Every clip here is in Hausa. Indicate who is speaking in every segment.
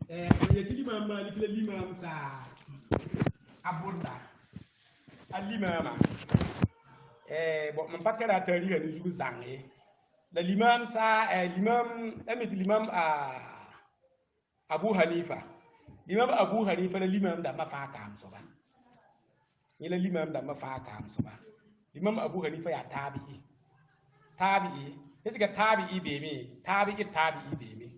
Speaker 1: الإمام مالك الإمام سا أبونا الإمام bon man patera tariga ni jugu zange l'imam sa l'imam amit l'imam Abu Hanifa l'imam da mafa kam so ba ni l'imam da mafa kam so ba l'imam Abu Hanifa ya tabi'i est-ce que tabi'i be mi tabi'i be mi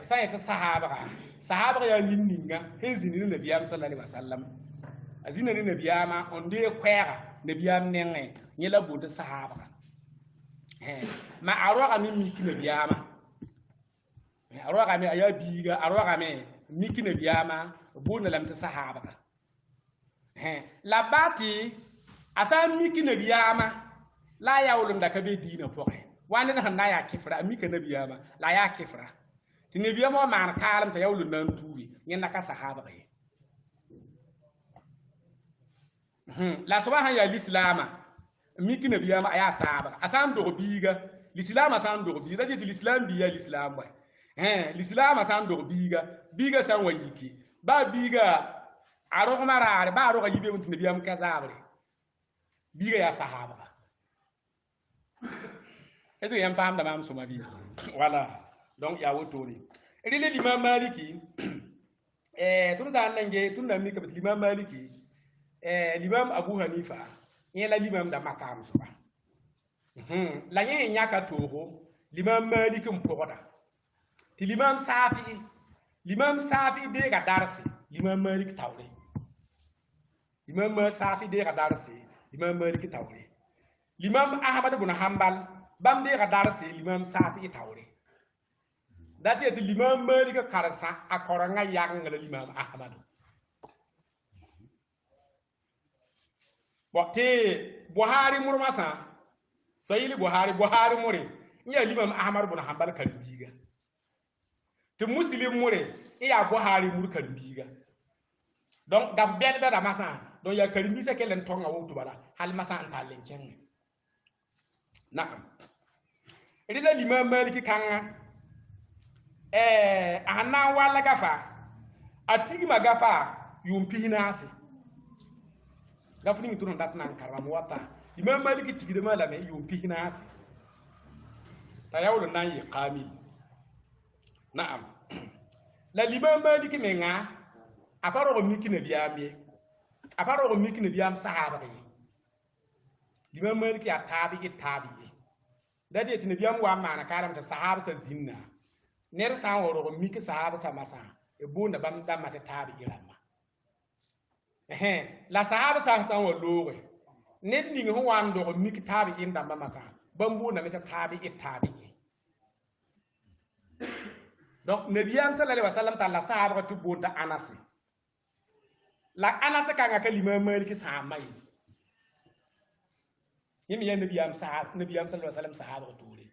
Speaker 1: sa ya ta sahaba ya ninninga hezini ni nabiyam sallallahu alaihi wasallam azina ni nabiyama onde kwera nabiyam nenge nyela bude sahaba ma aroga mi miki nabiyama aroga mi aya biga aroga mi miki nabiyama bude lam ta sahaba la bati asa miki nabiyama la yawlum da kabe dina poke wani na ya kifra miki nabiyama la ya kifra ti nabiyama ma kalam ta yawlum nan tuwi nyenda ka sahaba la sobahan ya l'islama miki nabiyama aya sahaba asan do biga l'islam asan do biga je l'islam biya l'islam wa l'islam asan do biga san wayiki ba biga aro marare ba aro yibe mut nabiyam kazabre biga ya sahaba eto yam fam da mam suma bi wala donc ya wotori rile l'imam maliki tun da nange tun da mika l'imam maliki l'imam Abu Hanifa y la l'imam da makam so ba la yen nyaka togo l'imam Malik mpoda ti l'imam Safi de ga darsi l'imam Malik tawle l'imam Safi de ga darsi l'imam Malik tawle l'imam Ahmad ibn Hanbal bam de ga darsi l'imam Safi tawle dati ti l'imam Malik karsa akora nga yang la l'imam Ahmad te Buhari murmasa sayili Buhari mure iya l'imam Ahmad ibn Hanbal kan biga te Muslim mure iya Buhari mur kan biga donc dam ben da masa donc ya kan bisa kelen tonga wutu bala hal masa anta lenken na'am ida l'imam Malik kan ana wala gafa atigi magafa yumpi hinasi gafni turun datnan karam wata imam Malik tigide malame yumpi hinasi tayawlo nan yi qami na'am la l'imam Malik menga aparo miki ne biam sahaba l'imam Malik ya tabi'i dadi etne biam wa mana karam ta sahaba sa zinna ner san woro miki sahaba sa masa e bunda bam damma ta tabi'i lamma la sahaba sa san wo lowe ned ning ho wan do miki tabi'i ndamba masa bambu na meta tabi'i donc nabiyam sallallahu alaihi wasallam ta la sahaba tu bonta anasi la anasi ka ngaka l'imam Malik samai yimi ya nabiyam sallallahu alaihi wasallam sahaba turi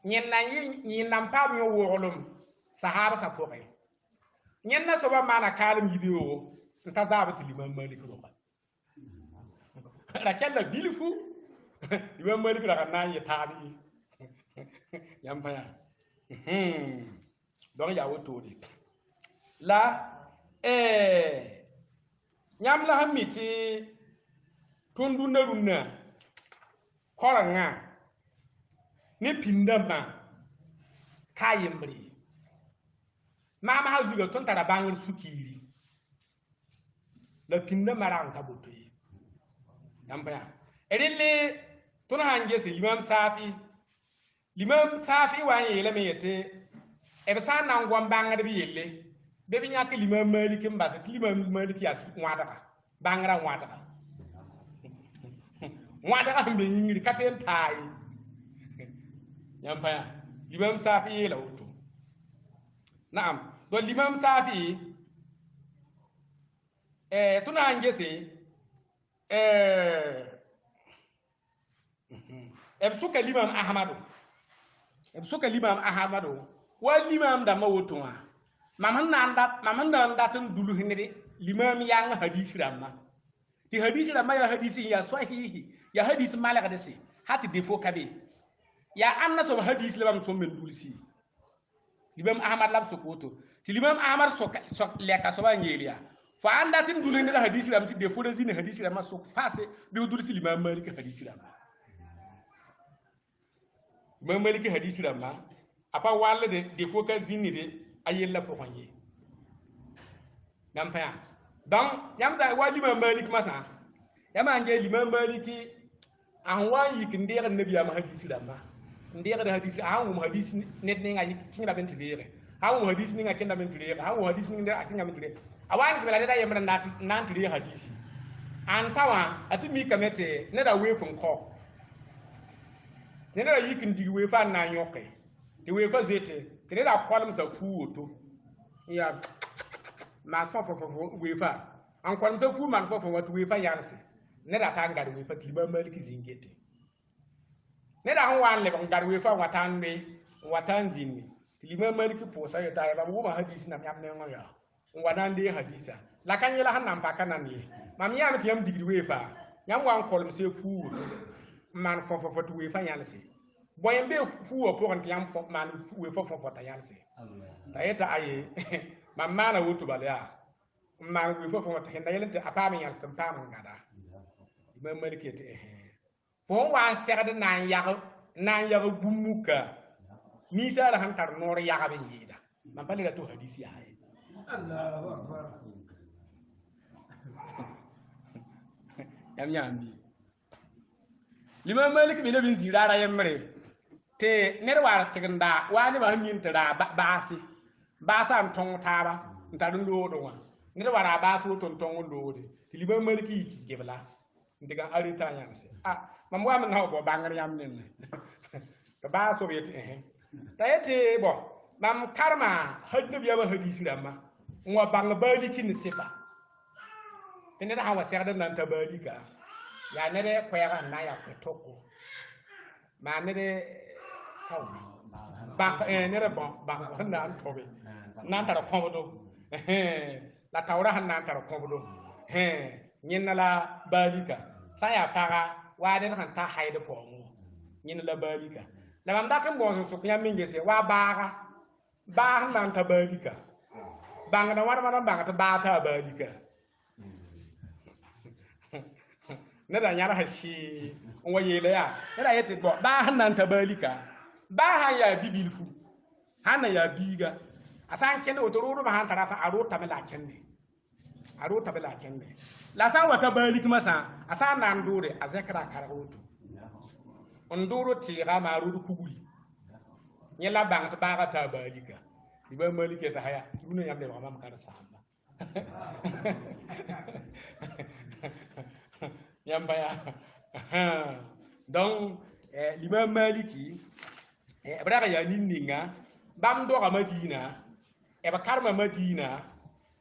Speaker 1: nyen na yi nam pam yo wolum sahaba sa poke nyen na so ba mana kalim yibiwo nta zabati l'imam Malik ro la kella bilfu l'imam Malik la kan yi tabi yam fa ya donc ya wotori la nyam la hamiti tundu na runna koranga ne pindama kayimri mama hazuga ton tara bangur sukiri la pindama ran kabuti yamba erille tun hanje se l'imam Safi wa yele me yete e be san nan gom bangar bi yelle be bi nyaka l'imam Malik mbasa l'imam Malik ya wada bangra wada mbe yingiri katen tay yamba l'imam Safi yela wuto na'am do l'imam Safi tuna angese suka l'imam Ahmadu wa l'imam da mawutuma maman nan datun dulu hinire l'imam yang hadisi ramma ti hadisi ramma ya hadisi ya sahihi ya hadisi malaka desi hati defo kabe ya anna so hadisi lam so men dulsi limam ahmad lab sokoto ti limam ahmad sok leka so ba ngelia fa anda tin dulin da hadisi ram ti de fo de zine hadisi ram so fase be dul si limam malik hadisi ram limam malik hadisi ram apa wala de fo ka zini de ayella po konye nam pa donc yam sa wa limam malik masa yama nge limam maliki an wa yik ndere nabi am hadisi ram ndere da hadisi an mu hadisi net ne nga kinga ben tire ha mu hadisi ne nga kinga ben tire ha mu hadisi ne nga kinga ben tire awan ke da yemra nan tire hadisi an tawa ati mi kamete ne da we fun ko ne da yik ndi we fa na nyoke ti we fa zete ne da kolum sa fu woto ya ma fa we fa an kolum sa fu man fa wato we fa yarse ne da ta ngad we fa tiba maliki zingete ne da wan le ngad we fa watan zinni tiba maliki posa ya ta ba mu ma hadisi na yam ne ngoya wadan de hadisa la kan yela hanan pa kanan ye mam yam ti yam digri we fa yam wan kolum se fu man fa tu we fa yarse boyen be fu o pour yam fo man we fa ta yarse ta eta aye mam mana wutu balya man we fa ta henda yelente apa men yarse tam ngada me marikete fo wa segde nan yag gumuka ni sara han tar nor yaga ben yida man pali ga to hadisi ya Allahu akbar yam limam malik bi nabin zirara yamre te nerwar tiganda wani ba min tara basa am tong taba ntadun do do wa nerwara basu ton tong do de limam maliki gebla ndiga arita yanse mam wa man hawo bangar yam nen to ba so yeti tayete bo mam karma hadna biya ba hadisi ramma wa bang baliki ni sifa ene da hawa serda nan ta balika ya ne de kwaya na ya toko ma ne de taw ba ne re bon ba na tobe nan ta ko do la tawra han nan ta ko do nyina la balika saya para waden han ta haide po mu nyina la balika la mam datam bon so kya minge se wa ba nan ta balika bang na wara mana bang ta ba ta balika ne da nyara hashi on yele ya ne da yete bo ba nan ta balika ba ha ya bibilfu hana ya biga asan kende otoro ba han tarafa aro tamela kende la san wata balik masa asan nan dore azekra karawoto on doro tira marudu kuguli nyela bang ta baga ta balika iba malike ta haya duna yamde ba mam kada sahaba yamba ya donc l'imam maliki braga ya ninninga bam do ga madina e ba karma madina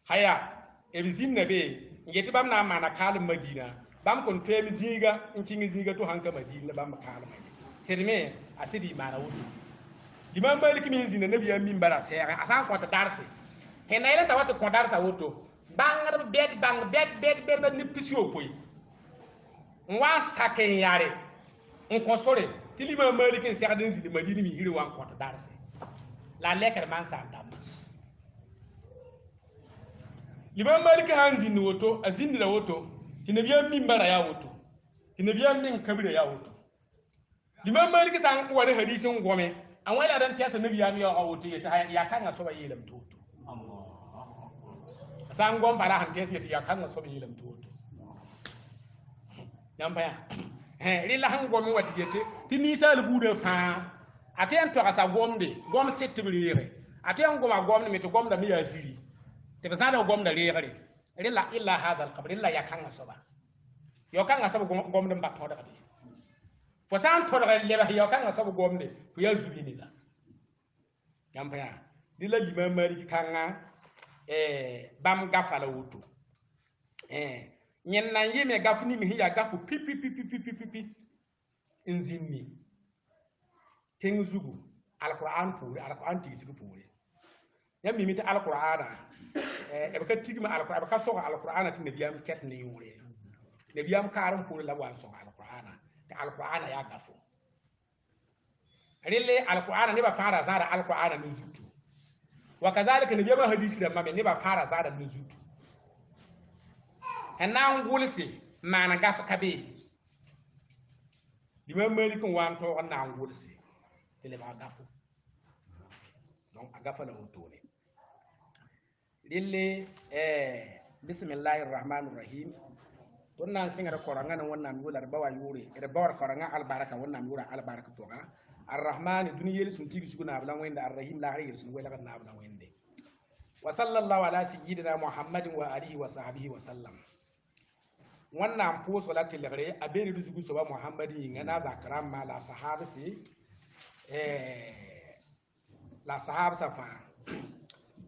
Speaker 1: haya e bizinna be ngeti bam na mana kalum madina bam kon temi ziga incingi ziga to hanka madina bam kalum sedme asidi mana wudu limam malik min zina nabiya min bara sera asan ko ta darse he na ile ta wata ko darsa wuto bangar bed ni pisio poi nwa saken yare en ko sore ti limam malik en sera den zidi madina mi hiri wan ko ta darse la lekar man sa dam limam malik hanzin woto azindira woto tinabiyam min bara ya woto tinabiyam min kabira ya woto limam malik san wani hadisin gome an wala dan tiyasa nabiyam ya woto ya kan so ba yelam toto san gom bala han tiyasa ya kan so ba yelam toto yamba ya rila han gome wati yete tini sal bude fa aten to asa gomde gom settibrire aten goma gomne mi to gomda mi ya ziri te bazada gomda regare rilla illa hadha alqabr illa yakanga soba yo kanga soba gomde mbakto da kadi fo san to daga leba yo kanga soba gomde fu ya zubini la yamba ya dilla limam mari kanga bam gafala wutu nyen nan yeme gafuni mi ya gafu pipi inzinni tengu zugu alquran tisigu puri yam mi mita alqur'ana e ba ka tigma alqur'ana ba ka so alqur'ana tin nabiyam ket ne yure nabiyam karam puri la wan so alqur'ana ta alqur'ana ya gafo rille alqur'ana ne ba fara zara alqur'ana ne zutu wa kazalika nabi ba hadisi da mabe ne ba fara zada bin zutu hanan gulsi mana gafa kabe Imam Malik wan to na gulsi tele ba gafu donc agafa la otone lille bismillahir rahmanir rahim wannan singa koranga nan wannan mi ba wa yuri ere bawar koranga albaraka wannan mi wura albaraka to ga arrahman duniyel sun tigi suguna ablan wende arrahim la hayr sun wela na ablan wende wa sallallahu ala sayyidina muhammadin wa alihi wa sahbihi wa sallam wannan po salati lagre aberi du sugu soba muhammadin ngana zakram ma la sahabisi la sahab safa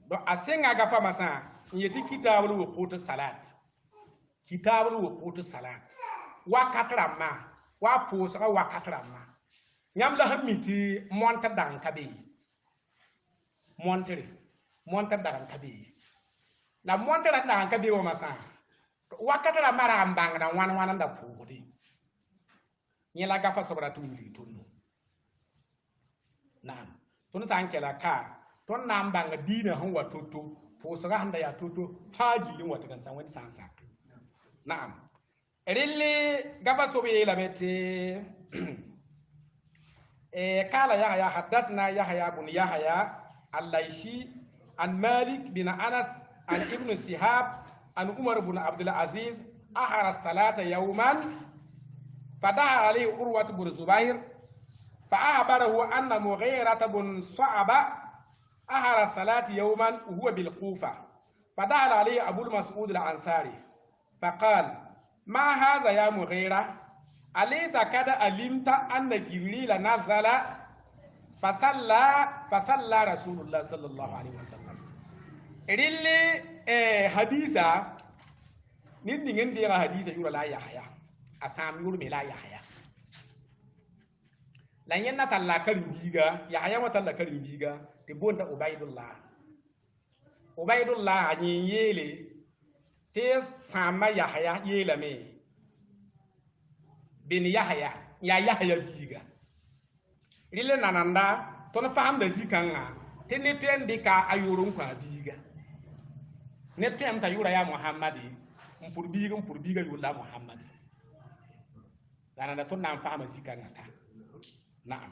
Speaker 1: do asenga ga fa masa yeti kitabul wuqut salat kitabul wuqut salat wa katrama wa po sa wa katrama nyam la hamiti monta dan kabe monta dan kabe la monta dan kabe wa masa wa katra mara ambang na wan da pudi nyela gafa sobra tuli tunu nam tun san kela ka ton nam banga dina han watoto po so handa ya toto hajilin wata kan san wani sansa na'am rille gafa sobe la mete قال يحيى حدثنا يحيى بن يحيى الليثي عن مالك بن انس عن ابن شهاب عن عمر بن عبد العزيز اخر الصلاه يوما فدعا عليه عروه بن الزبير فاخبره ان مغيرة بن صعبة اخر الصلاه يوما وهو بالكوفه فدعا عليه ابو المسعود الانصاري فقال ما هذا يا مغيرة أليس قد علمت أن جبريل نزل فصلى رسول الله صلى الله عليه وسلم ريلي حديثا نين دي حديثا يورا لا يحيى أسام يور ملا يحيى لا ينا تلا كريمبيغا يحيى وتلا كريمبيغا تبونت عبيد الله ني يلي تيس سما يحيى يلمي bin Yahya ya Yahya biga rile nananda ton faham da zikanga tene tendi ka ayurun kwa biga ne tem ta yura ya muhammadi mpur biga yulla muhammadi nananda ton nan faham zikanga ta na'am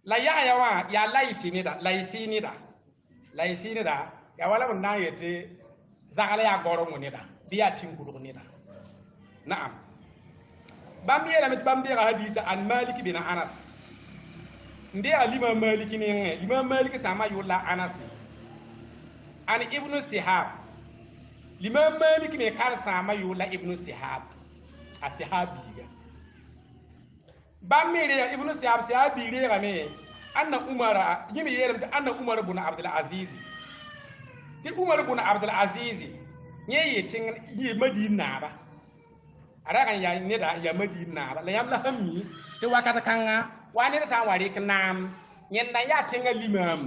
Speaker 1: la Yahya wa ya laisi ni da ya wala mun na yete zakala ya goro mun ni da biya tinkuru ni da na'am bambi la mit bambi hadisa an malik bin anas ndi alima malik ni imam malik sama yulla anas an ibnu sihab limam malik me kar sama yulla ibnu sihab ashabiga bambi re ibnu sihab sahabi re game anna umara yimi yeram da anna umar ibn abdul aziz di umar ibn abdul aziz nyeye tin yi madina ba aragan ya ne da ya madina ba la yamla hammi te wakata kanga wani sa wari kanam nyen na ya tinga limam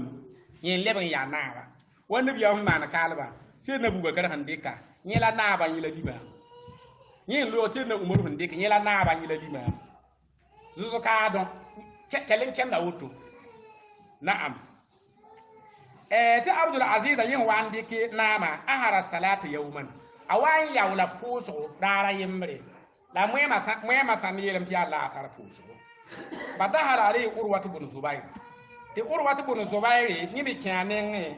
Speaker 1: nyen leben ya na ba wani biya mun mana kalba sai na buga gar handika nyela na ba nyela limam nyen lo sai na umaru handika nyela na ba nyela limam zuzo ka don kelin ken na wuto na'am ta abdul aziz yin wandi ke nama ahara salatu yawman awan yawla puso dara yimre la mwema sani yelem ti Allah asar puso badahara ali urwatu bin zubair ti urwatu bin zubair ni bi kyanen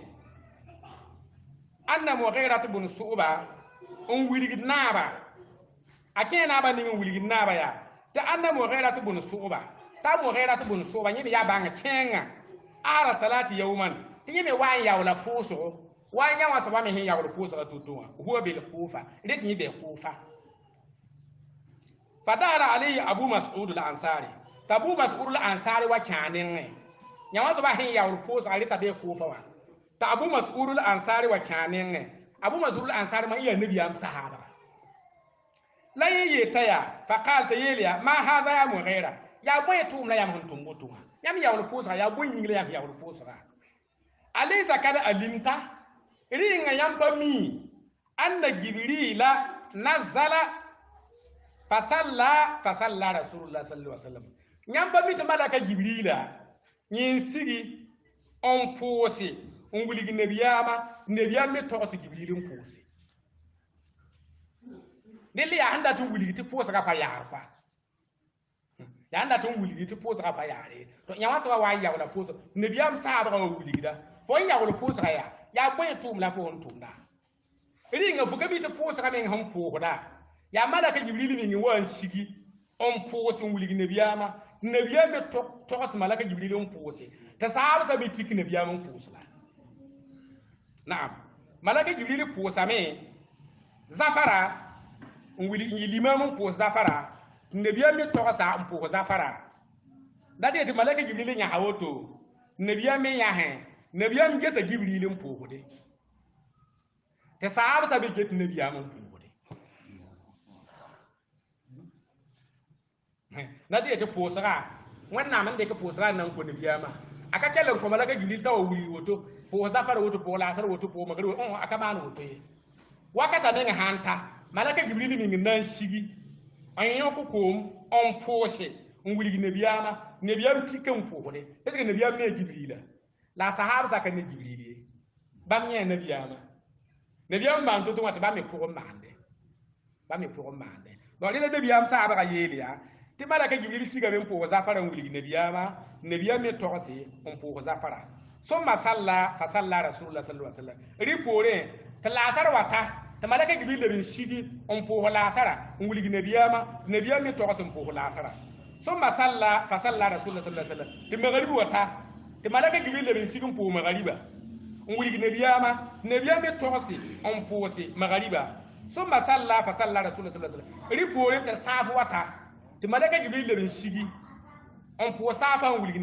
Speaker 1: anna mughiratu bin suba on wirigi naba akena ba ni wirigi naba ya ta anna mughiratu bin suba ta mughiratu bin suba ni ya banga kenga ara salati yawman ti ni wan yawla puso wanya wa sabami hin ya rupusa la tutuwa huwa bil kufa rit ni be kufa fadara alayhi abu mas'ud al ansari tabu mas'ud al ansari wa kanin nya wa sabami hin ya rupusa rit be kufa wa ta abu mas'ud al ansari wa kanin abu mas'ud al ansari ma iya nabi am sahaba la yi taya faqal tayliya ma hadha ya mughira ya boy tumna ya huntum butuma yam ya rupusa ya boy nyingle ya rupusa alaysa kada alimta ringa yamba mi anna jibrila nazala fasalla rasulullah sallallahu alaihi wasallam yamba mi to malaka jibrila nyin sigi on posi n wilgi nebiyam me togsi Jibril pʋʋse dẽl yaa sẽn dat n wilgi tɩ pʋʋsga pa yaar pa yaa n dat n wilgi tɩ pʋʋsga pa yaare tɩ yã wã soaba wa n yaola pʋʋsg nebiyam saabga wa wilgda fo n yaool pʋʋsga yaa bõe tʋʋm la fo sẽn tʋʋmda rɩnga fo ka mi tɩ pʋʋsga meng sẽn pʋʋsda yaa malaka Jibril meng wa n sigi n pʋʋs n wilg nebiyaamã nebiyam me togs malaka Jibril n pʋʋse tɩ saabsã me tik nebiyam n pʋʋsla naam malaka Jibril pʋʋsame zafara n yɩ limam n pʋʋs zafara nebiyam me togsa n pʋʋs zafara dat yetɩ malaka Jibril yãsa woto nebiyam me yãsẽ nebiyam geta Jibril n pʋʋsde tɩ saabsã me get nebiyam n pʋʋsde dat yetɩ pʋʋsga wẽnnaam n dɩk pʋʋsga n na n kõ nebiyaamã a ka kell n kõ malaka Jibril t'a wa wilg woto pʋʋs zafara woto pʋʋs laasar woto pʋʋs magr woto a ka maan woto ye wakata meng sãn ta malaka Jibril meng n na n sigi n yõk koom n pʋʋse n wilg nebiyam tik n pʋʋsde est-ce nebiyam ne Jibrila la a sahaabsã ka ne Jibril ye bãmb yẽ nebiyam maan to-to wã tɩ bãmb me pʋg n maande donc rẽla nebiyam saabga yeel yaa tɩ malaka Jibril sigame n pʋʋs zafara n wilg nebiyam me togse n pʋʋs zafara sõma salla fa salla rasulullah sallallahu alaihi wasallam rɩ poorẽ tɩ laasar wa ta tɩ malaka Jibril leb n sigi n pʋʋs laasara n wilg nebiyam me togs n pʋʋs laasara sõma salla fa salla rasulullah sallallahu alaihi wasallam tɩ magrib wa ta tɩ malaka Jibril leb n sig n pʋʋs magriba n wilg nebiyam me togse n pʋʋse magriba sõma salla fa salla rasulullah sallallahu alaihi wasallam rɩ poorẽ tɩ saaf wa ta tɩ malaka Jibril leb n sigi n pʋʋs saafa n wilg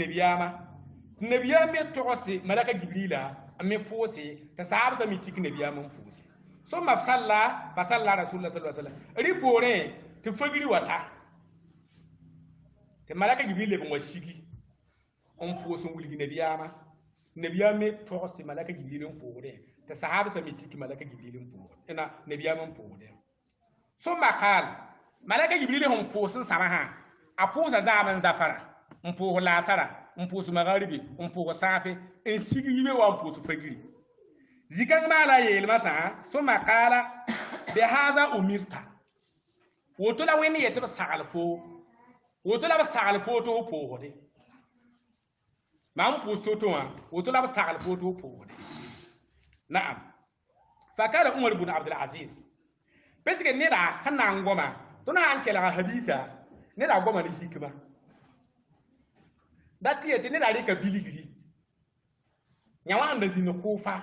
Speaker 1: nebiyam me togse malaka Jibrila n me pʋʋse tɩ saabsã me tik nebiyam n pʋʋse sõma salla fa salla rasulullah sallallahu alaihi wasallam rɩ poorẽ tɩ fagri wa ta tɩ malaka Jibril leb n wa sigi n pʋʋs n wilg nebiyam me togse malaka Jibril n pʋʋsdẽ tɩ saabsã me tik malaka Jibril n pʋʋsdẽ nebiyam n pʋʋsdẽ sõma qaal malaka Jibril sẽn pʋʋs n sãmsã a pʋʋsa zaam n zafara n pʋʋs laasara n pʋʋs magaribi n pʋʋs sãafe n sig yibe wa n pʋʋs fagiri zikãng maala a yeelmã sã sõma qaala bi haza umirta woto la wẽnd yetɩ b sagl foo woto la b sagl foo tɩ f pʋʋsde maam pʋʋs to-to wã woto la b sagl foo tɩ f pʋʋsde naam fa kala Umar ibn Abdul Aziz pesge neda sẽn na n goma tõnd sã n kelga hadiisa neda goma ne hikma dat tɩ yetɩ neda rɩka bilgri yã wã sẽn da zĩnd kʋʋfa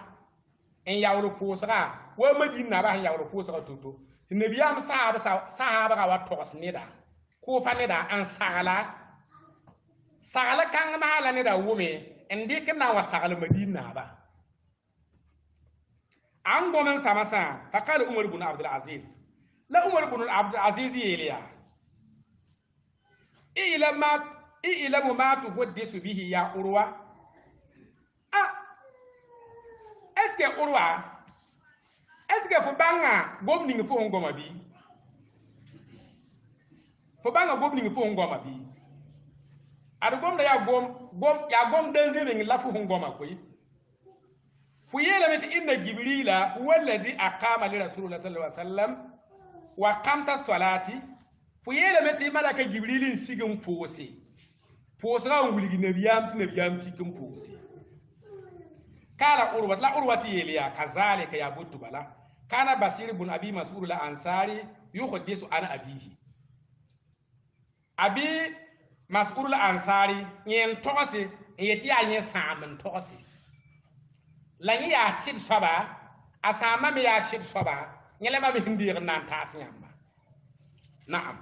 Speaker 1: n yaool pʋʋsga wa Madin nabã sẽn yaool pʋʋsga to-to tɩ nebiyam sahaabga wa togs neda kʋʋfa neda n sagla kãng maala neda wʋme n dɩk n na n wa sagl Madin naaba a n gom n sãma sã fa qala Umar ibn Abdul Aziz la Umar ibn Abdul Aziz yeel yaa i'lamu ma tuhaddisu bihi ya Urwa est-ce que Urwa est-ce que fo bãnga gom ning fo n goma bɩ fo bãnga gom ning fo n goma bɩ ad gomda yaa gom dãnze meng la fo sẽn goma koe fo yeelame tɩ inna Jibrila huwa allazi aqama li rasulillah sallallahu alaihi wasallam wa qamta salati fo yeelame tɩ malaka Jibril n sig n pʋʋsga n wilg nebiyam tɩ nebiyam tik n pʋʋse kala Urwa la Urwa tɩ yeel yaa kazalika ya butu bala kana Basir ibn Abi Mas'ud al-Ansari yuhaddisu an abihi abi Mas'ud al-Ansari yen togse yeti ya yen sãam togse la yẽ yaa sɩd soaba a sãamã me yaa sɩd soaba yẽ la me sẽn deeg n na n taas yãmba naam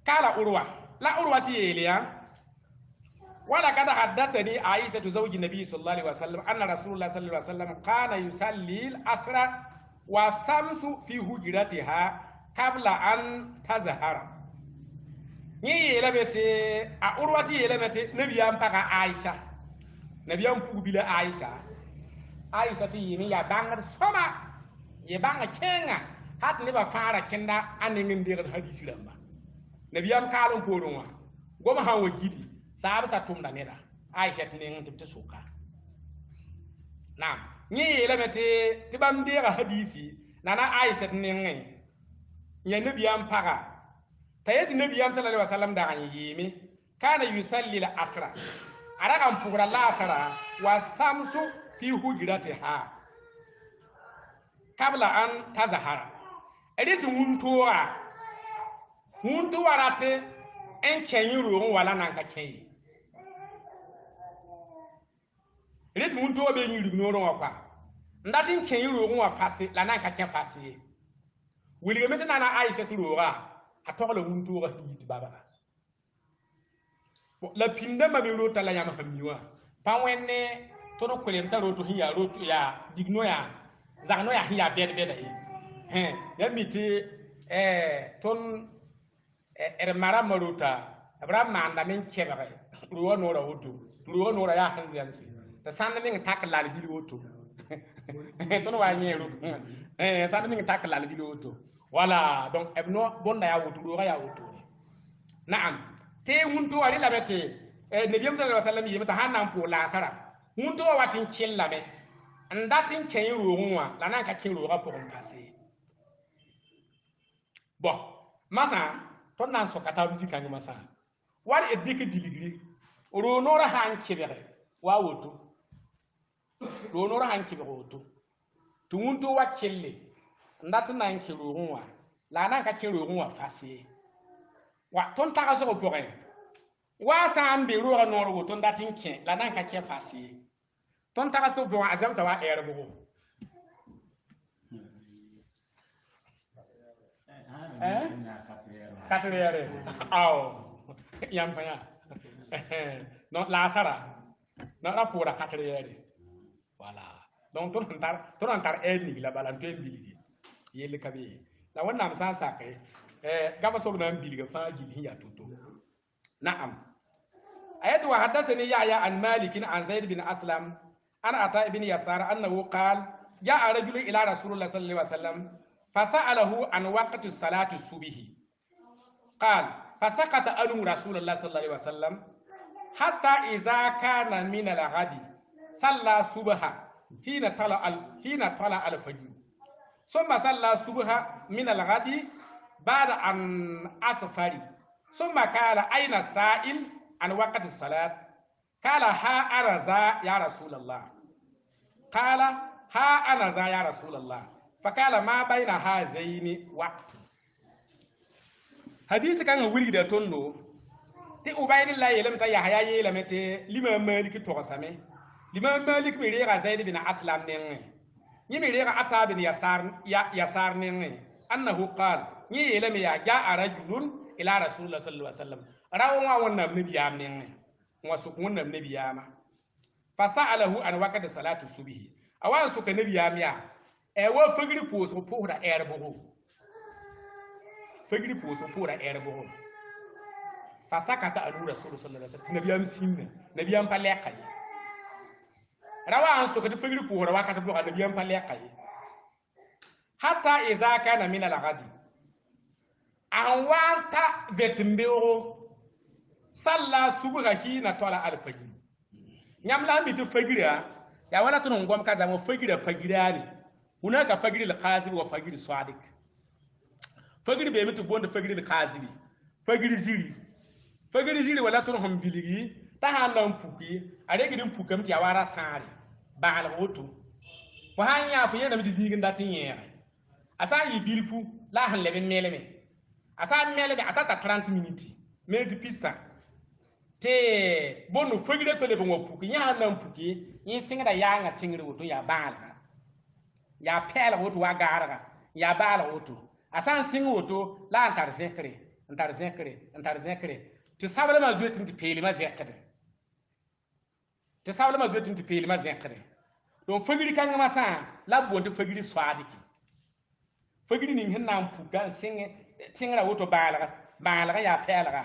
Speaker 1: kala Urwa la Urwa tɩ yeel yaa ولقد حدثني عائشة زوج النبي صلى الله عليه وسلم أن رسول الله صلى الله عليه وسلم كان يصلي العصر والشمس في هجرتها قبل أن تظهر. يلمتي أوروتي يلمتي نبي أمبارح عائشة نبي أمبو بلا عائشة تيجي يا بانغ سما يا بانغ كينغا هات نبى فارا كندا أني من دير الحديث لما نبي أم كارم بوروا قوم هاو جدي saab sa tumda neda Aisha tinen tibte suka naam ni yelame te bam deega hadisi nana Aisha tinen ya nabiyam paga tayati nabiyam sallallahu alaihi wasallam da yimi kana yusalli al asra arakan pugura la asra wa samsu fi hujratiha qabla an tazahara edit huntu warate en kenyuru wala nan ka kenyi edit huntu be nyiru gnoro wakwa ndatin kenyuru wa fasi la nan ka ken fasi wiliga metana na Aisha turora atokla huntu ga hit baba la pinda ma be rota la yama hamiwa pawenne todo kolem sa roto ya digno ya zagno ya hiya bede ya miti ton mara maruta abram manda min chebare ruwa nora ya hanzi yansi ta sanna min takla bi woto ton wa nyeru sanna min takla bi woto wala donc ebno bonda ya woto ruwa ya woto na'am te hunto wari labete nabiyam sallallahu alaihi wasallam yimta hanan po la sara hunto watin chillabe ndatin chen ruwa la nan ka kin ruwa pour passer bon masa ton nan so kata bizi kan masa war e dike diligri ro nora han kibere wa woto ro nora han kibere woto tunto wa kille ndatin nan kiruwa la nan ka kiruwa fasi wa ton ta so ko ren wa san be ro nora woto ndatin ken la nan ka ke fasi ton ta so bon azam sa wa erbo Katriere. Au. Yam fanya. No la sara. No la pura katriere. Voilà. Donc ton antar eni la balante biligi. Yele kabi. La wonna am san sakai. Gaba so na biliga fa gili ya toto. Na'am. Ayatu wa hadathani ya an Malik an Zaid bin Aslam an Ata ibn Yasar annahu qala ja'a rajulun ila Rasulullah sallallahu alaihi wasallam فسأله عن وقت الصلاة الصبح قال فسكت عنه رسول الله صلى الله عليه وسلم حتى إذا كان من الغد صلى الصبح حين طلع الفجر ثم صلى الصبح من الغد بعد أن أسفر ثم قال أين السائل عن وقت الصلاة قال ها أنا ذا يا رسول الله قال ها أنا ذا يا رسول الله فقال ما بين هذين وقت حديث كان ولد تونو تي أبين الله يلم تا يحيى يلم تي لما مالك توسامي لما مالك ميريغا زيد بن أسلم نين يميريغا أتا بن يسار نين أنه قال يلم يا جاء رجل إلى رسول الله صلى الله عليه وسلم راوا ونم نبي ام نين وسوك ونم نبي ام فسأله عن وقت صلاة الصبح أوان سوك نبي ام يا ewa fagiri poso pora erbo fagiri poso pora erbo fasakata anu rasul sallallahu alaihi wasallam nabiyam sinna nabiyam palekay rawa an so kati fagiri pora wakata do nabiyam palekay hatta iza kana min al-ghadi an wanta vetmbero salla subha hina tola al-fajr nyamla mi to fagira ya wala tun ngom kada mo fagira ni هناك فجر القاذب وفجر الصادق فجر بيمت بوند فجر القاذب فجر زيري ولا تنهم بلغي تهانم بوكي اريك دم بوكم تي وارا ساري بال وتو وهانيا فينا مدي زيغن داتين يير اسا يبيلفو لا هن لبن ميلمي اسا ميلمي atata 30 minutes made pista te bonu fagire to lebon wopuki nya nan puki yin singa da yanga tingri woto ya bal ya pela woto wa garga ya bala woto asan sing woto la antar zekre ti sabala ma zuetin ti peli ma zekre don fagiri kan ma sa la bonde fagiri swadiki fagiri ni hinna puga singra woto bala ya pela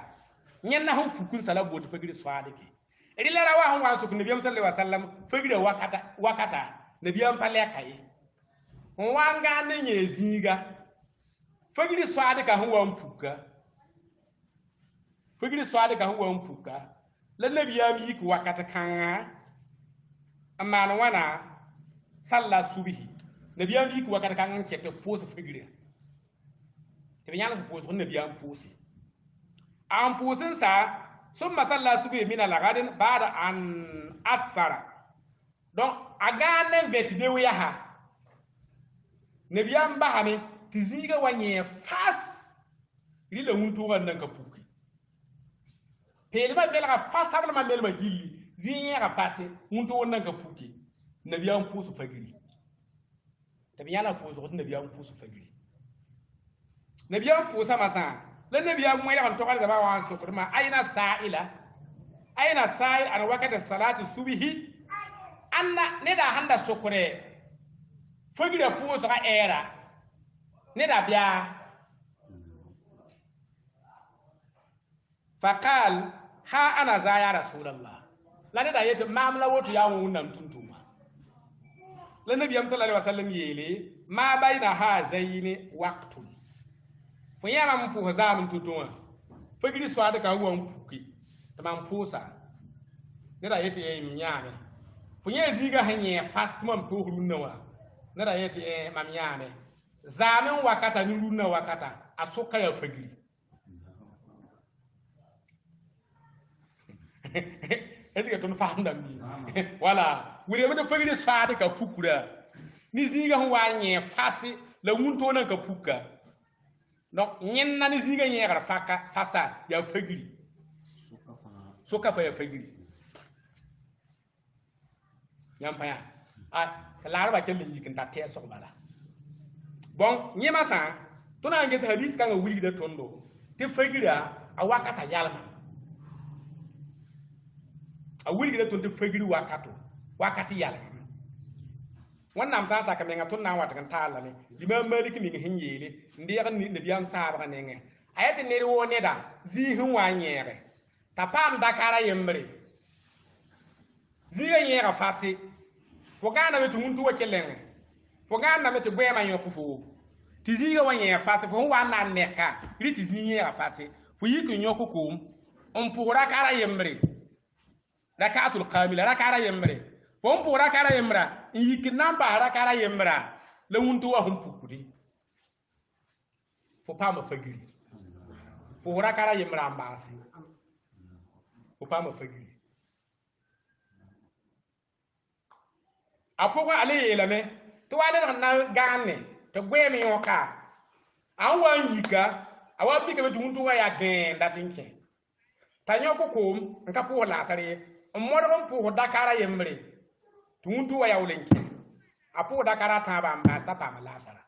Speaker 1: nyenna hon pukun sala bonde fagiri swadiki edi la rawa hon wa so nabiyam sallallahu alaihi wasallam fagiri wakata nabiyam pale kai wanga ne nyeziga fagiri swade ka huwa mpuka la nabiyam yik wakata kanga amana wana salla subhi nabiyam yik wakata kanga kete pose figire te nyala se pose nabiyam pose am posen sa summa salla subhi min al-ghadin ba'da an asfara donc agane vet de wiyaha nabiyam bahame tiziga wanye fas rila wuntu wannan ka puki pelma belga fasar ma melma gilli zinya ga passe wuntu wannan ka puki nabiyam pusu fagiri tabiyana pusu ko nabiyam pusu fagiri nabiyam pusa masa la nabiyam mo yakan to kal zaba wa sukurma aina sa'il an wakata salati subhi anna ne da handa sukure fagiri pusu ga era ne da biya faqal ha ana za ya rasulullah la ne da yete mamla wotu ya wunnan tuntuma la nabiyam sallallahu alaihi wasallam yele ma baina hazaini waqtun fo yama mu pu zamun tutuma fagiri so ada ka won puki tamam pusa ne da yete e mnyame fo ye ziga hanye fast mom to hunnawa ne da yete e mamnyame zamin wakata ni runna wakata asuka ya fagiri est-ce que tu ne faham dambi voilà wure mo de fagiri saade ka pukura ni ziga ho wanye fasi la wunto nan ka puka donc nyen na ni ziga nyera faka fasa ya fagiri suka fa ya fagiri yam pa ya la ba kel yikin ta te so bala bon nyema sa to na ngese hadis kan wuri de tondo te fagira a wakata yalma a wuri de tondo fagiri wakati yalma wannan sa saka menga to na wata kan tala ne limam maliki mi hin yele ndi ya ni de biam sabra ne nge ayati ne wo ne da zi hin wa nyere ta pam dakara yembre zi ga nyera fasi fo kana betu muntu wa kelenge fo ganna mete gwema yo fufu tiziga wanye fase fo wa na neka ri tizinye ya fase fo yiku nyoko kum on pura kara yemre rakatul kamila rakara yemre fo on pura kara yemra yiki namba rakara yemra le wuntu wa hum pukudi fo pa ma fagiri fo rakara yemra ambasi fo pa ma fagiri apoko ale yelame to wale na ganne to gwemi yoka awan yika awa bika betu muntu wa ya den datinke tanyo kokom nka po la sare modo po dakara yemre tu muntu wa ya ulenke apo dakara ta ba mbasta pa la sara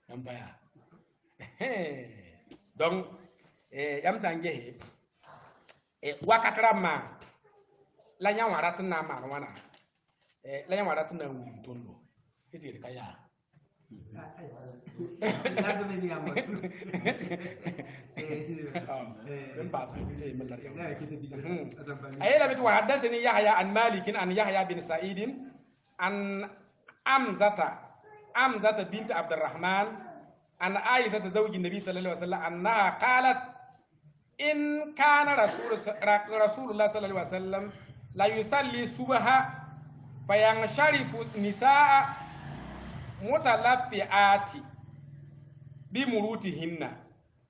Speaker 1: yambaya donc yam sange wakatrama la nya wara tana ma wana la nya wara tana wuri tondo ite ka ya
Speaker 2: lazim ne ya ma
Speaker 1: ayela bitu hadathani yahya an malik an yahya bin sa'id an amzata bint abdurrahman an aisha zawji nabi sallallahu alaihi wasallam annaha qalat in kana rasulullah sallallahu alaihi wasallam la yusalli subha fayansharifu nisaa mutalaffiati bi murutihinna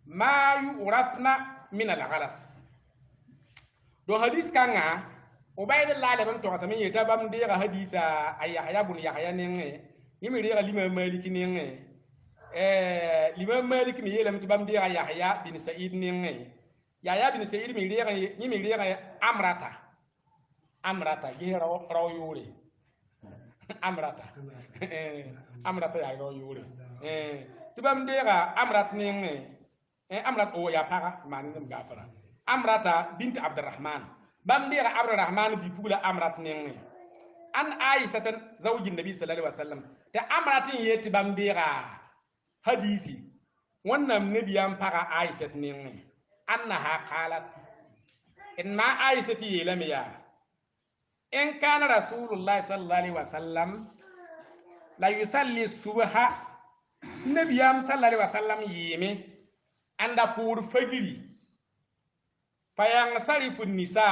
Speaker 1: ma yu'rafna min al-ghalas do hadis kanga ubaydillah laban to asami yeta bam de ga hadisa ayahya bun yahya nenge yimi re ga limam maliki nenge limam maliki mi yelam tibam de yahya bin sa'id nenge yahya bin sa'id mi re ga yimi re ga amrata gihra raw yuri amrata amrata ya raw yuri tibam de ga amrat nenge amrat o ya para manin gafara amrata bint abdurrahman bam de ga abdurrahman bi pula amrat nenge an aisha tan zawjin nabi sallallahu alaihi wasallam ta amratin yeti bam de ga hadisi wannan nabiyan para aisha nenge annaha qalat inna aisha ti yelamiya in kana rasulullah sallallahu alaihi wasallam la yusalli subha nabiyam sallallahu alaihi wasallam yimi anda pour fagiri fayang sarifu nisa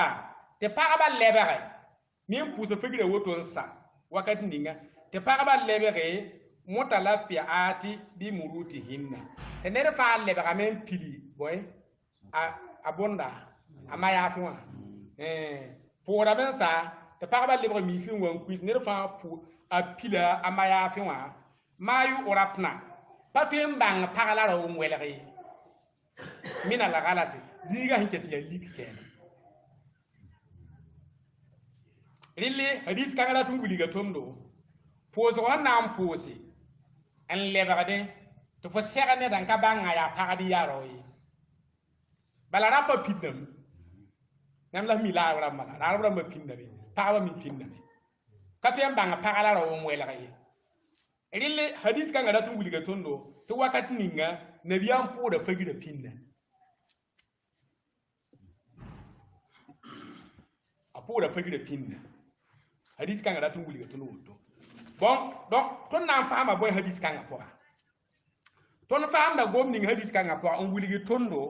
Speaker 1: te paraba lebere min puso fagiri woto sa wakati ninga te paraba lebere mutalafiati bi murutihinna te nere fa lebere men pili boy a bonda ama ya fi wa pour ben sa te paraba lebere mi fi won quiz nere fa pour a pila ama ya fi wa mayu orapna papien bang parala ro mwelere mina la galasi ziga hinketi ya lik ken rille hadis kangara tunguli ga tomdo poso wana pose en lebade to fo serane dan ka banga ya paradi yaro yi bala rapa pidam nam la mi la wala mala la wala ma pindabe pawa mi pindabe katien banga parala ro mwelere rille hadis kangara tunguli ga tondo to wakati ninga nabiyan po da fagira pinna apo da fagira pinna hadis kanga da tunguli ga tunu woto bon donc ton nan fama boy hadis kanga po ton fam da gomni hadis kanga po on wuli ga tondo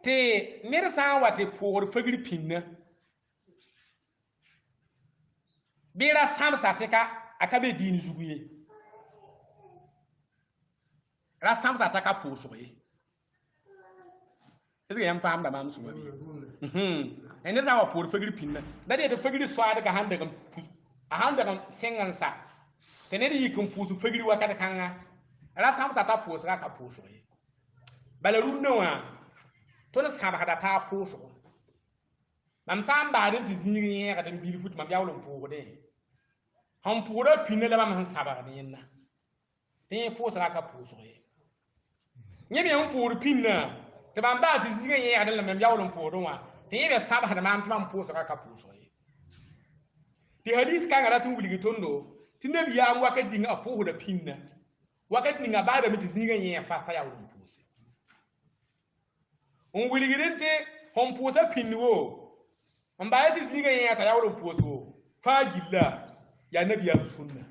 Speaker 1: te ner san wate po fagira pinna bira sam sateka akabe dini zuguye ra sam sataka po soye est-ce que yam fam da mam suwa bi ene za wa por fagiri pinna da de fagiri swada ga handa gam a handa gam sengan sa tenere yikum pusu fagiri wakata kanga ra sam sa ta pusu ka pusu yi balaru no wa to na sa ba da ta pusu mam sam ba de tizini ye ga den bil fut mam yawlum pugo de ham pura pinna la mam sa ba ni na te pusu ka pusu yi nyebe yam por pinna te mam ba tizini ye ga den mam yawlum pugo wa tebe sabah da mam tam puso ka puso yi ti hadis kan ara tun wuligi tondo tinabi ya am wakati dinga apuhu da pinna wakati dinga ba da miti zinga yin fasta ya wulun pusi on wuligi rente hon pusa pinwo on ba yati zinga yin ta ya wulun puso fa gilla ya nabi ya sunna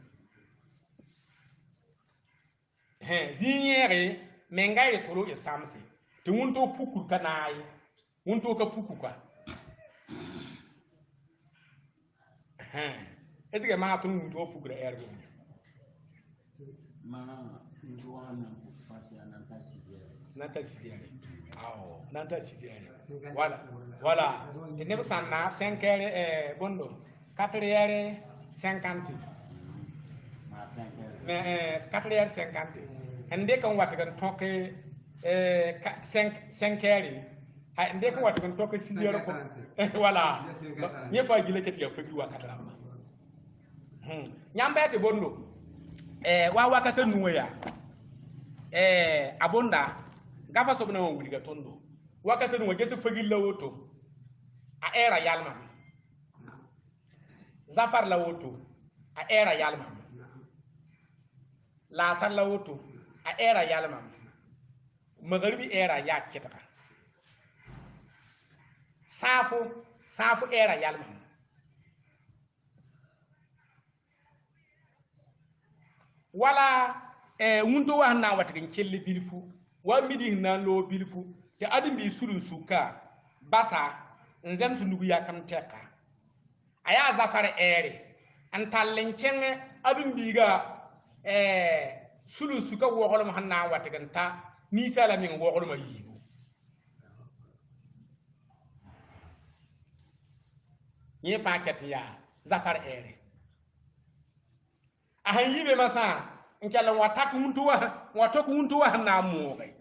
Speaker 1: zinyere mengai tolo e samsi ti wunto pukur kanai wunto ka puku kwa est-ce que ma tun wunto puku da ergo
Speaker 2: ma nduana pasi ananta sidiare
Speaker 1: aw nanta sidiare voilà et ne sanna 5 heures bondo 4 heures 50
Speaker 2: ma 5 heures
Speaker 1: mais 4 heures 50 ende kan wat kan toke 5 heures ande ko watu kan soko sidioro ko wala nye fa gile keti ya fegri wakata ma nyamba ete bondo wa wakata nuwe ya abonda gafa so na wuli ga tondo wakata nuwe gese fegri lawoto a era yalma zafar lawoto a era yalma la sar lawoto a era yalma magaribi era ya kitaka safu era yalma wala wundo wa na watakin kelli bilfu wa midi na lo bilfu ya adin bi surun suka basa nzem su nugu ya kam teka aya zafar ere an tallencen adin bi ga surun suka wo ma hanna watakin ta ni sala min wo ma yi ye paket ya zafar ere ahan yibe masa nkela watak muntuwa na mugai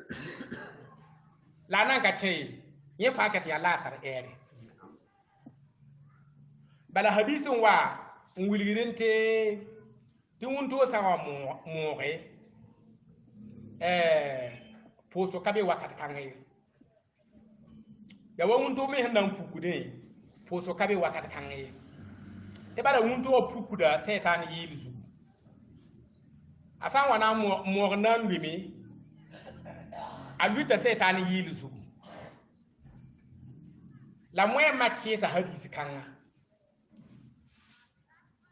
Speaker 1: la nan ka ce ye paket ya lasar ere bala hadisin wa ngulirinte ti muntuwa sama mugai poso kabe wakat kangai ya wa muntuwa me handan pukude poso kabe wakat kangai te bala muntuwa pukuda setan yilzu asan wana mo nan bimi aluta setan yilzu la moye makie sa hadisi kanga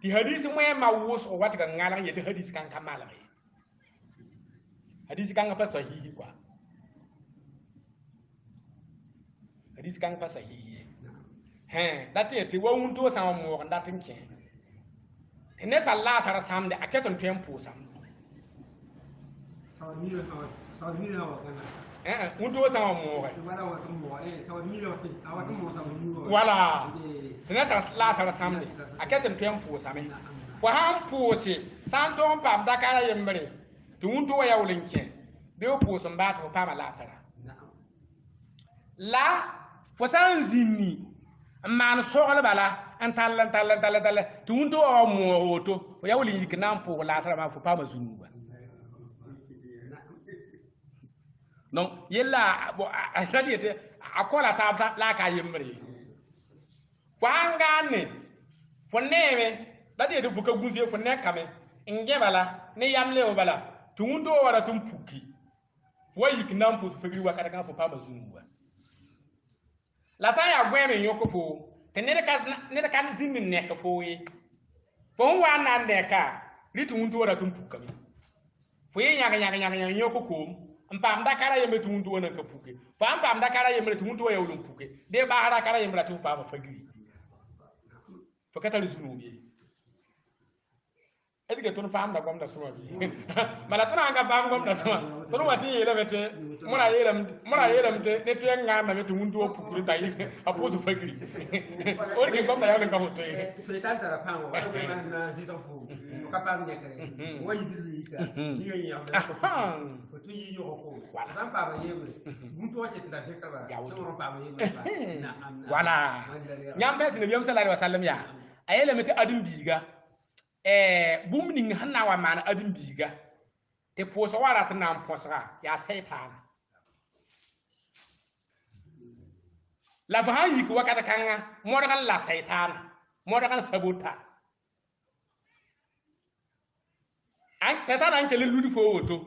Speaker 1: ti hadisi moye ma woso wat ga ngala ye ti hadisi kanga mala hadisi kanga fa sahihi kwa hadis kan pa sahihi dati wa wunto sa mo ndatin ke ne ta la sara samde aketon tempo sam wunto sa mo wala tene ta la sara samde aketon tempo same fo han pose santo pam dakara yembre tu wunto ya wulinke be po so mba so pam la sara la fo san zinni man sogol bala an tal tu wunto o mo woto fo ya wulin yikna po la sara ma fo pam zunuba non yella bo asadiete akola ta la ka yembre wangane fo neme dadi de fuka gunzie fo ne kame nge bala ne yamle o bala tundo wara tum puki fo yik nampo fegri wakata kan fo pa mazunwa la sa ya gwe me yoko fo tenere ka zimmi ne ka fo yi fo wa na ndeka ri tundo wara tum pukami fo yi nyaga yoko ko mpam da kara yembe tundo wona ka puki fo mpam da kara yembe tundo ya wulum puki de ba hara kara yembe tum pa fegri fo kata zunubi edige tun fam da gom da suma bi mala tun anga fam gom da suma tun wati yele bete mura yelam te ne te nga na metu mundu o pukuri ta yi apozu fakiri orki gom da yale ka hoto yi
Speaker 3: so eta tara pango wa ko na season fu ka pa ne kare wo yi dilu ka ni yi ya ko tu yi yo ko zan pa ba yebe mundu o se ta se ka ba so ro pa ba yebe na
Speaker 1: wala nyambe tin biyam sallallahu alaihi wasallam ya ayele mete adum biga bumning hanna wa mana adin biga te poso wara tan nam posra ya seitan la bahayi ko wakata kanga modagal la seitan modagal sabuta an seitan an kele ludi fo woto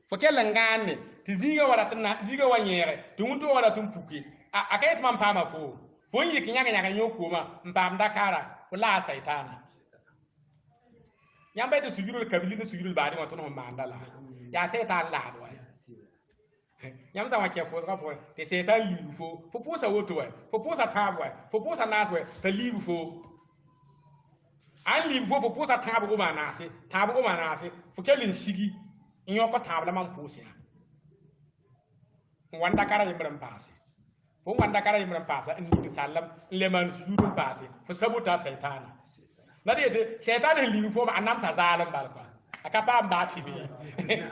Speaker 1: fo kele ngane ti ziga wara tan ziga wanyere ti muto wara tum puki akayet man pama fo yik nyaga nyokoma mbam dakara la seitan yamba de sujurul kabili de sujurul bari wato no mandala ya setan la do yam sa wa ke fo ka fo te setan libu fo posa woto wa fo posa tabo wa fo posa naswe te libu fo an libu fo posa tabo go manase tabo go manase fo kelin sigi nyoko tabla man posa wanda kara yimran passe fo wanda kara yimran passa ni sallam le man sujurul passe fo sabuta setan nadi ete shaitan libu fo anam sa zalam balba akapa mbati bi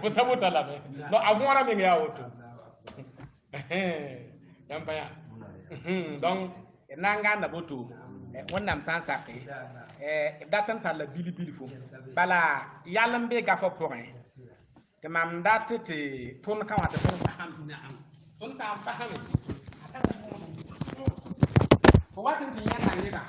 Speaker 1: fo sabuta la me no agora me ya woto yamba ya donc nanga na boto wonnam san sakki datan tala bili fo bala yalambe gafo point te mam date te ton kawata ton faham ton sa faham fo watin tin yana ne ka